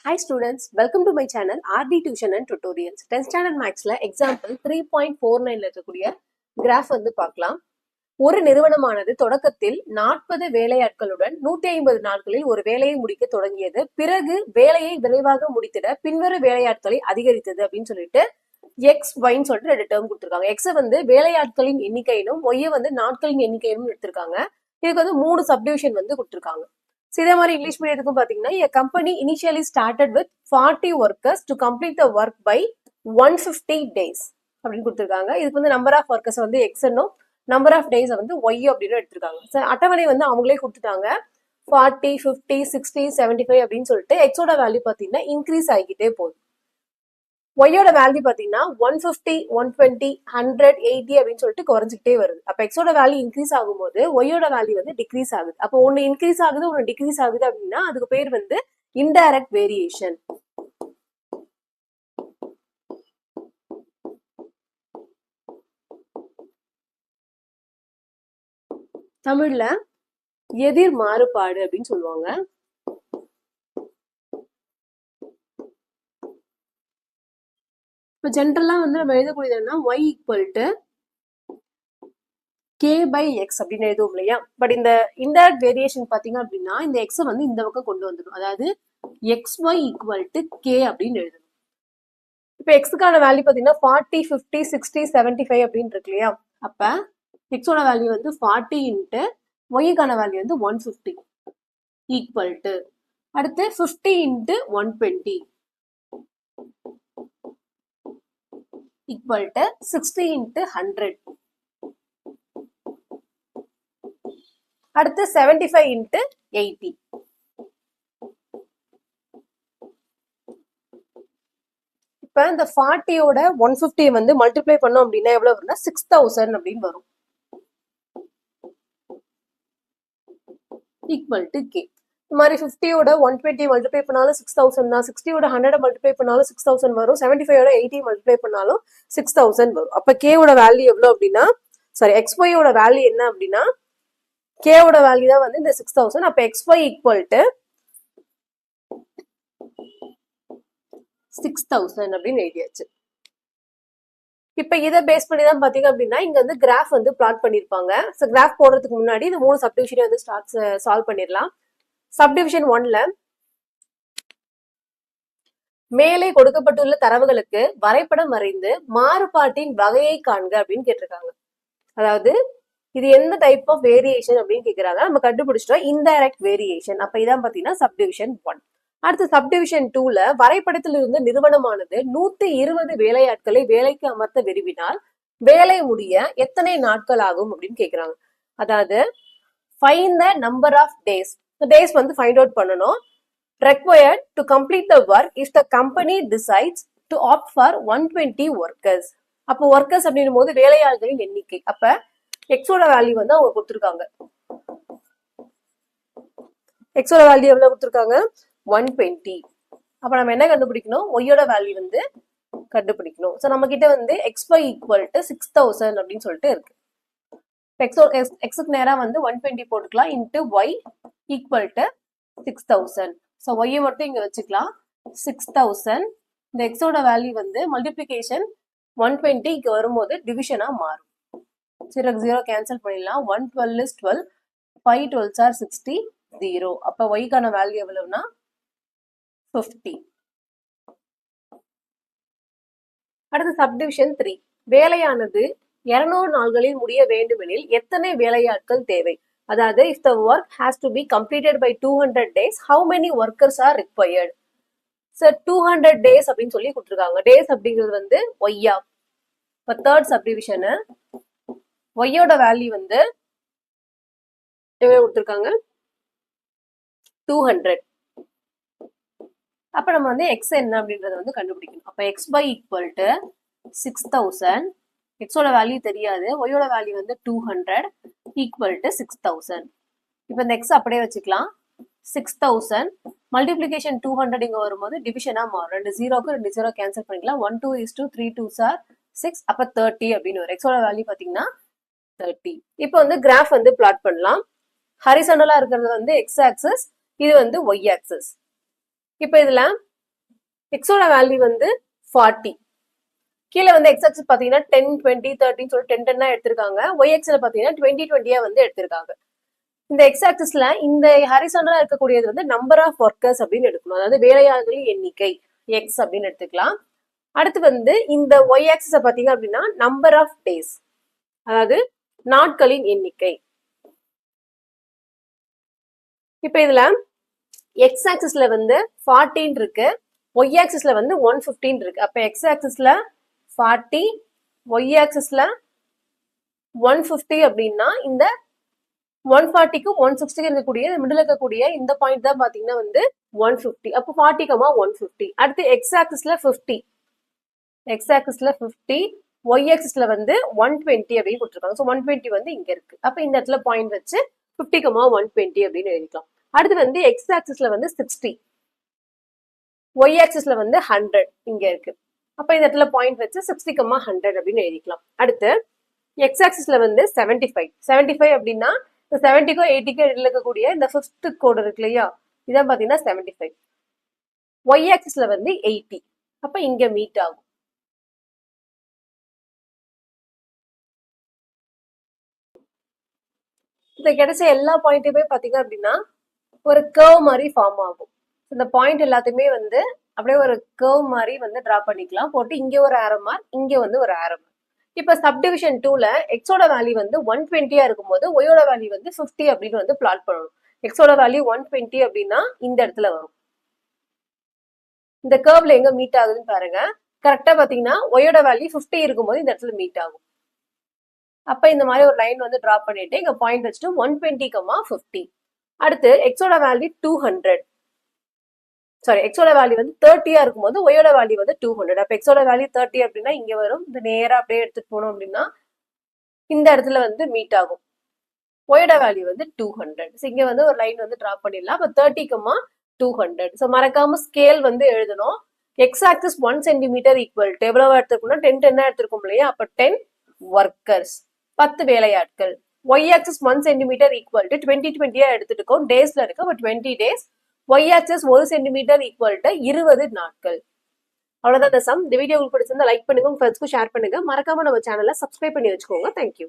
Hi students, welcome to my channel RD Tuition and Tutorials. 10th standard Maxல example 3.49ல இருக்கக்கூடிய graph வந்து பார்க்கலாம். ஒரு நிறுவனமானது தொடக்கத்தில் 40 வேலையாட்களுடன் 150 நாட்களில் ஒரு வேலையை முடிக்க தொடங்கியது. பிறகு வேலையை விரைவாக முடித்திட பின்வரும் வேலையாட்களை அதிகரித்தது அப்படின்னு சொல்லிட்டு எக்ஸ் ஒய்ன்னு சொல்லிட்டு ரெண்டு டேர்ம் கொடுத்துருக்காங்க. எக்ஸை வந்து வேலையாட்களின் எண்ணிக்கையிலும் ஒய்யை வந்து நாட்களின் எண்ணிக்கையிலும் எடுத்திருக்காங்க. இதுக்கு வந்து 3 சப்டிவிஷன் வந்து கொடுத்துருக்காங்க. இதே மாதிரி இங்கிலீஷ் மீடியத்துக்கும் பாத்தீங்கன்னா a company initially started with 40 workers to complete the work by 150 days அப்படின்னு கொடுத்துருக்காங்க. இதுக்கு வந்து நம்பர் ஆஃப் ஒர்க்கர்ஸ் வந்து எக்ஸ்னும் நம்பர் ஆஃப் டேஸ் வந்து ஒய் அப்படின்னு எடுத்திருக்காங்க. அட்டவணை வந்து அவங்களே கொடுத்துட்டாங்க. 40, 50, 60, 75 அப்படின்னு சொல்லிட்டு எக்ஸோட வேல்யூ பாத்தீங்கன்னா இன்க்ரீஸ் ஆகிக்கிட்டே போகுது. ஒய்யோட வேல்யூ பாத்தீங்கன்னா 150, 120, 100, 80 அப்படின்னு சொல்லிட்டு குறைஞ்சிக்கிட்டே வருது. அப்ப எக்ஸோட வேல்யூ இன்க்ரீஸ் ஆகும்போது ஒய்யோட வேல்யூ வந்து டிக்ரீஸ் ஆகுது. அப்போ ஒன்னு இன்க்ரீஸ் ஆகுது ஒன்னு டிக்ரீஸ் ஆகுது அப்படின்னா அதுக்கு பேர் வந்து இன்டைரக்ட் வேரியேஷன். தமிழ்ல எதிர் மாறுபாடு அப்படின்னு சொல்லுவாங்க. இப்போ ஜென்ரலா வந்து நம்ம எழுதக்கூடியது என்ன, Y equal to K by X அப்படின்னு எழுதுவோம் இல்லையா. பட் இந்த இன்டைரக்ட் வேரியேஷன் பாத்தீங்க அப்படின்னா இந்த எக்ஸை வந்து இந்த பக்கம் கொண்டு வந்துடும். அதாவது X Y equal to K அப்படின்னு எழுதணும். இப்போ எக்ஸுக்கான வேல்யூ பாத்தீங்கன்னா 40, 50, 60, 75 அப்படின்னு இருக்கு இல்லையா. அப்ப எக்ஸோட வேல்யூ வந்து 40 இன்ட்டு ஒய்க்கான வேல்யூ வந்து 150 ஈக்குவல் டு அடுத்து 50 இன்ட்டு 120 equal to 60 into 100. அடுத்து 75 into 80. இப்ப இந்த 40யோட 150 வந்து மல்டிப்ளை பண்ணோம் அப்படின்னா எவ்வளவு வரும்னா 6000 அப்படின்னு வரும். Equal to K. இந்த மாதிரி 50யோட 120 மல்டிப்ளை பண்ணாலும் 6000 தான். 60யோட 100 மல்டிப்ளை பண்ணாலும் 6000 வரும். 75யோட 80 மல்டிப்ளை பண்ணாலும் 6000 வரும். அப்ப கேவோட வேல்யூ எவ்வளவு அப்படின்னா எக்ஸ்ஒயோட வேல்யூ என்ன அப்படின்னா கேவோட வேல்யூ தான் வந்து இந்த 6000. அப்ப எக்ஸ்ஒய் ஈக்குவல் டு 6000 அப்படின்னு எழுதியாச்சு. இப்ப இதை பேஸ் பண்ணி தான் பாத்தீங்க அப்படின்னா இங்க வந்து கிராஃப் வந்து பிளாட் பண்ணிருப்பாங்க. கிராஃப் போடுறதுக்கு முன்னாடி இந்த 3 சப்டிவிஷனை வந்து சால்வ் பண்ணிடலாம். சப்டிவிஷன் 1ல மேலே கொடுக்கப்பட்டுள்ள தரவுகளுக்கு வரைபடம் வரைந்து மாறுபாட்டின் வகையை காண்க அப்படின்னு கேட்டிருக்காங்க. அதாவது இது எந்த டைப் ஆஃப் வேரியேஷன் அப்படின்னு கேட்கிறாங்க. நம்ம கண்டுபிடிச்சிட்டோம் இன்டைரக்ட் வேரியேஷன். அப்ப இதான் பாத்தீங்கன்னா சப்டிவிஷன் 1. அடுத்து சப்டிவிஷன் 2ல வரைபடத்தில் இருந்து நிறுவனமானது 120 வேலையாட்களை வேலைக்கு அமர்த்த விரும்பினால் வேலை முடிய எத்தனை நாட்கள் ஆகும் அப்படின்னு கேட்கிறாங்க. அதாவது find the number of days. Days வந்து ஃபைண்ட் அவுட் பண்ணணும். required to complete the work if the company decides to opt for 120 workers. அப்போ ஒர்க்கர்ஸ் அப்படின்னும் போது வேலையாளர்களின் எண்ணிக்கை. அப்ப எக்ஸோட வேல்யூ வந்து அவங்க கொடுத்துருக்காங்க. எக்ஸோட வேல்யூ எவ்வளவு கொடுத்துருக்காங்க 120. அப்ப நம்ம என்ன கண்டுபிடிக்கணும், ஒய்யோட வேல்யூ வந்து கண்டுபிடிக்கணும். சோ நம்ம கிட்ட வந்து xy ஈக்குவல் டு 6000 அப்படின்னு சொல்லிட்டு இருக்கு. எக்ஸுக்கு நேரா வந்து 120 போட்டுக்கலாம் into y equal to 6000. So ஒய்யை மட்டும் இங்க வச்சுக்கலாம் 6000. இந்த எக்ஸோட வேல்யூ வந்து மல்டிபிளிகேஷன் 120 இங்க வரும்போது டிவிஷனா மாறும். 0 கேன்சல் பண்ணிடலாம். 112 is 12, 5 12s are 60, 0. அப்ப ஒய்க்கான வேல்யூ எவ்வளவுனா 50. அடுத்து சப்டிவிஷன் 3. வேலையானது 200 நாள்களில் முடிய வேண்டுமெனில் எத்தனை வேலையாட்கள் தேவை? அதாவது if the work has to be completed by 200 days, how many workers are required? So 200 days அப்படின்னு சொல்லி கொடுத்துருக்காங்க. டேஸ் அப்படிங்கிறது வந்து ஒய்யா. இப்போ தேர்ட் சப்டிவிஷன் ஒய்யோட வேல்யூ வந்து எவ்வளவு கொடுத்துருக்காங்க 200. அப்ப நம்ம வந்து எக்ஸ் என்ன அப்படின்றத வந்து கண்டுபிடிக்கணும். அப்ப எக்ஸ் பை ஈக்குவல் டு 6000. எக்ஸோட வேல்யூ தெரியாது, ஒய்யோட வேல்யூ வந்து 200 ஈக்குவல் டு 6000. இப்போ இந்த எக்ஸ் அப்படியே வச்சுக்கலாம். 6000 மல்டிபிளிகேஷன் 200 இங்க வரும்போது டிவிஷனா மாறும். 2 0க்கு 2 0 கேன்சல் பண்ணிக்கலாம். 1 2 is 2, 3 2s are 6. அப்ப 30 அப்படின்னு வரும். எக்ஸோட வேல்யூ பாத்தீங்கன்னா 30. இப்போ வந்து கிராஃப் வந்து பிளாட் பண்ணலாம். ஹரிசாண்டலா இருக்கிறது வந்து எக்ஸ் ஆக்சஸ், இது வந்து ஒய் ஆக்சஸ். இப்போ இதுல எக்ஸோட வேல்யூ வந்து 40. கீழே வந்து எக்ஸ் ஆக்சிஸ் பாத்தீங்கன்னா 10, 20, 30 சொல்லி 10, 10 எடுத்திருக்காங்க. ஒய் எக்ஸ்ல பாத்தீங்கன்னா 20, 20 வந்து எடுத்திருக்காங்க. இந்த எக்ஸ் ஆக்சிஸ்ல இந்த ஹாரிசாண்டலா இருக்கக்கூடியது வந்து நம்பர் ஆஃப் ஒர்க்கர்ஸ் அப்படின்னு எடுக்கணும். அதாவது வேலையாளர்களின் எண்ணிக்கை எக்ஸ் அப்படின்னு எடுத்துக்கலாம். அடுத்து வந்து இந்த ஒய் ஆக்சிஸ பாத்தீங்க அப்படின்னா நம்பர் ஆஃப் டேஸ், அதாவது நாட்களின் எண்ணிக்கை. இப்ப இதுல எக்ஸ் ஆக்சிஸ்ல வந்து 14 இருக்கு, ஒய் ஆக்சிஸ்ல வந்து 115 இருக்கு. அப்ப எக்ஸ் ஆக்சிஸ்ல 40, ஒய் ஆக்சிஸ்ல 150 அப்படின்னா இந்த 140க்கும் 160 இருக்கக்கூடிய மிடில் இருக்கக்கூடிய இந்த பாயிண்ட் தான் பாத்தீங்கன்னா வந்து 150. அப்போ 40, 150. அடுத்து எக்ஸ் ஆக்சிஸ்ல 50, எக்ஸ் ஆக்சிஸ்ல 50, ஒய் ஆக்சிஸ்ல வந்து 120 அப்படின்னு கொடுத்துருக்காங்க. ஸோ 120 வந்து இங்க இருக்கு. அப்ப இந்த இடத்துல பாயிண்ட் வச்சு 50, 120 அப்படின்னு எழுதிக்கலாம். அடுத்து வந்து எக்ஸ் ஆக்சிஸ்ல வந்து 60, ஒய் ஆக்சிஸ்ல வந்து 100 இங்க இருக்கு. அப்ப இந்த இடத்துல பாயிண்ட் வச்சு 60, 100 அப்படின்னு எழுதிக்கலாம். அடுத்து எக்ஸ் ஆக்சிஸ்ல வந்து 75, 75 அப்படின்னா 70க்கும் 80க்கும் இடையில இருக்கக்கூடிய இந்த 5th கோடு இருக்கு இல்லையா, இதான் பாத்தீங்கன்னா 75. ஒய் ஆக்சிஸ்ல வந்து 80, அப்ப இங்க மீட் ஆகும். இந்த கிடைச்ச எல்லா பாயிண்ட்டுமே பாத்தீங்க அப்படின்னா ஒரு கர்வ் மாதிரி ஃபார்ம் ஆகும். இந்த பாயிண்ட் எல்லாத்தையுமே வந்து அப்படியே ஒரு கர்வ் மாதிரி வந்து டிரா பண்ணிக்கலாம். போட்டு இங்க ஒரு ஆரோ மார்க், இங்க வந்து ஒரு ஆரோ மார்க். இப்ப சப்டிவிஷன் 2ல எக்ஸோட வேல்யூ வந்து 120 இருக்கும்போது ஒயோட வேல்யூ வந்து 50 அப்படின்னு வந்து பிளாட் பண்ணணும். எக்ஸோட வேல்யூ 120 அப்படின்னா இந்த இடத்துல வரும். இந்த கர்வ்ல எங்க மீட் ஆகுதுன்னு பாருங்க. கரெக்டா பாத்தீங்கன்னா ஒயோட வேல்யூ 50 இருக்கும்போது இந்த இடத்துல மீட் ஆகும். அப்ப இந்த மாதிரி ஒரு லைன் வந்து டிரா பண்ணிட்டு இங்க பாயிண்ட் வச்சுட்டு 120, 50. அடுத்து எக்ஸோட வேல்யூ 200, சாரி எக்ஸோட வேல்யூ வந்து 30 இருக்கும்போது ஒயோட வேல்யூ வந்து 200. அப்ப எக்ஸோட வேல்யூ 30 அப்படின்னா இங்க வரும். இந்த நேரா அப்படியே எடுத்துட்டு போனோம் அப்படின்னா இந்த இடத்துல வந்து மீட் ஆகும். ஒயோட வேல்யூ வந்து 200. இங்க வந்து ஒரு லைன் வந்து டிரா பண்ணிடலாம். அப்ப 30, 200. ஸோ மறக்காம ஸ்கேல் வந்து எழுதணும். X axis 1 centimetre equal to எவ்வளவு எடுத்திருக்கோம்னா 10, 10 எடுத்திருக்கோம் இல்லையா, அப்ப 10 ஒர்க்கர்ஸ், 10 வேலையாட்கள். Y axis 1 centimetre equal to 20, 20 எடுத்துட்டு டேஸ்ல இருக்கு. அப்ப 20 days. Y axis 1 centimetre equal to 20 நாட்கள். அவ்வளவுதான் இந்த சம். இந்த வீடியோ உங்களுக்கு பிடிச்சிருந்தா லைக் பண்ணுங்க, உங்க ஃப்ரெண்ட்ஸ்க்கு ஷேர் பண்ணுங்க. மறக்காம நம்ம சேனலை சப்ஸ்கிரைப் பண்ணி வச்சுக்கோங்க. தேங்க்யூ.